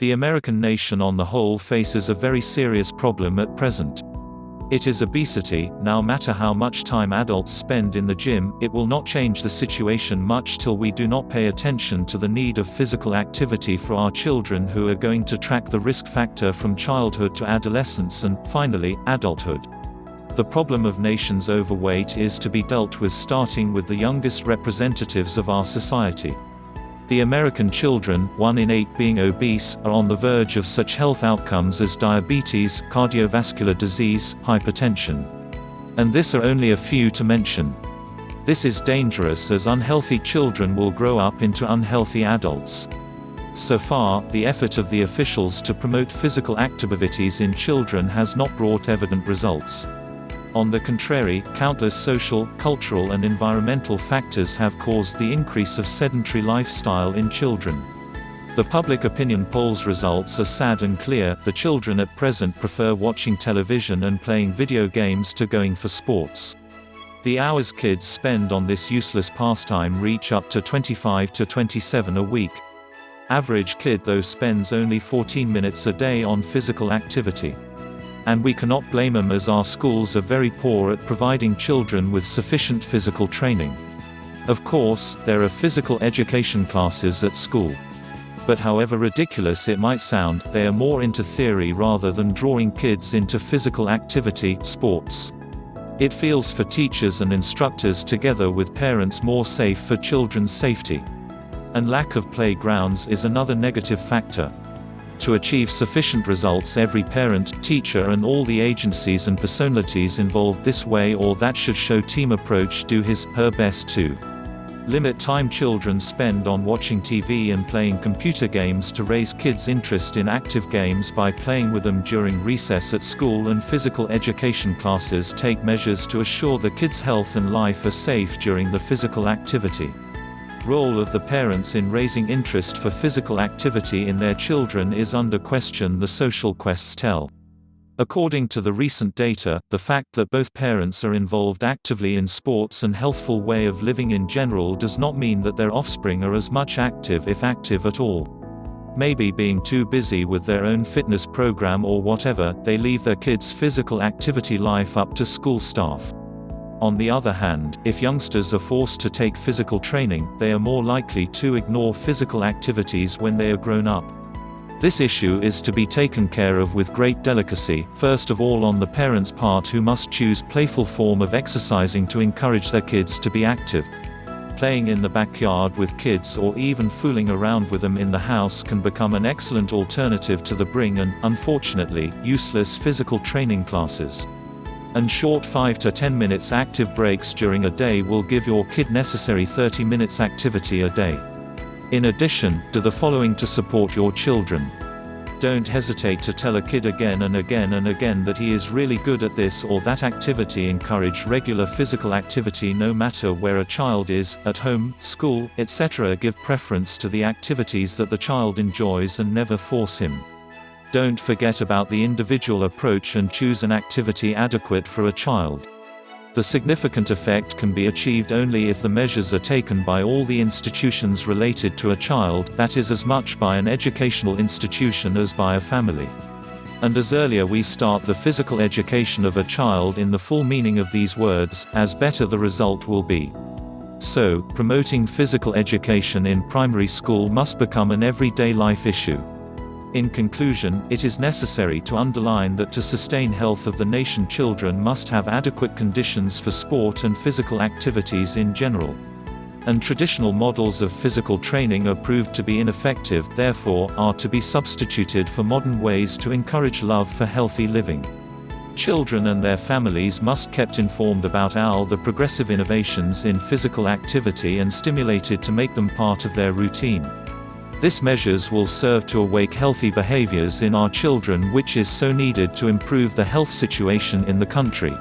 The American nation on the whole faces a very serious problem at present. It is obesity. No matter how much time adults spend in the gym, it will not change the situation much till we do not pay attention to the need of physical activity for our children, who are going to track the risk factor from childhood to adolescence and, finally, adulthood. The problem of nations overweight is to be dealt with starting with the youngest representatives of our society. The American children, 1 in 8 being obese, are on the verge of such health outcomes as diabetes, cardiovascular disease, hypertension. And this are only a few to mention. This is dangerous, as unhealthy children will grow up into unhealthy adults. So far, the effort of the officials to promote physical activities in children has not brought evident results. On the contrary, countless social, cultural and environmental factors have caused the increase of sedentary lifestyle in children. The public opinion polls results are sad and clear. The children at present prefer watching television and playing video games to going for sports. The hours kids spend on this useless pastime reach up to 25 to 27 a week. Average kid though spends only 14 minutes a day on physical activity. And we cannot blame them, as our schools are very poor at providing children with sufficient physical training. Of course, there are physical education classes at school. But however ridiculous it might sound, they are more into theory rather than drawing kids into physical activity, sports. It feels for teachers and instructors together with parents more safe for children's safety. And lack of playgrounds is another negative factor. To achieve sufficient results, every parent, teacher and all the agencies and personalities involved this way or that should show team approach, do his/her best to limit time children spend on watching TV and playing computer games, to raise kids' interest in active games by playing with them during recess at school and physical education classes, take measures to assure the kids' health and life are safe during the physical activity. Role of the parents in raising interest for physical activity in their children is under question, the social quests tell. According to the recent data, the fact that both parents are involved actively in sports and healthful way of living in general does not mean that their offspring are as much active, if active at all. Maybe being too busy with their own fitness program or whatever, they leave their kids' physical activity life up to school staff. On the other hand, if youngsters are forced to take physical training, they are more likely to ignore physical activities when they are grown up. This issue is to be taken care of with great delicacy, first of all on the parents' part, who must choose playful form of exercising to encourage their kids to be active. Playing in the backyard with kids or even fooling around with them in the house can become an excellent alternative to the boring and, unfortunately, useless physical training classes. And short 5 to 10 minutes active breaks during a day will give your kid necessary 30 minutes activity a day. In addition, do the following to support your children. Don't hesitate to tell a kid again and again and again that he is really good at this or that activity. Encourage regular physical activity no matter where a child is, at home, school, etc. Give preference to the activities that the child enjoys and never force him. Don't forget about the individual approach and choose an activity adequate for a child. The significant effect can be achieved only if the measures are taken by all the institutions related to a child, that is, as much by an educational institution as by a family. And as earlier we start the physical education of a child in the full meaning of these words, as better the result will be. So, promoting physical education in primary school must become an everyday life issue. In conclusion, it is necessary to underline that to sustain health of the nation, children must have adequate conditions for sport and physical activities in general. And traditional models of physical training are proved to be ineffective, therefore, are to be substituted for modern ways to encourage love for healthy living. Children and their families must kept informed about all the progressive innovations in physical activity and stimulated to make them part of their routine. This measures will serve to awake healthy behaviors in our children, which is so needed to improve the health situation in the country.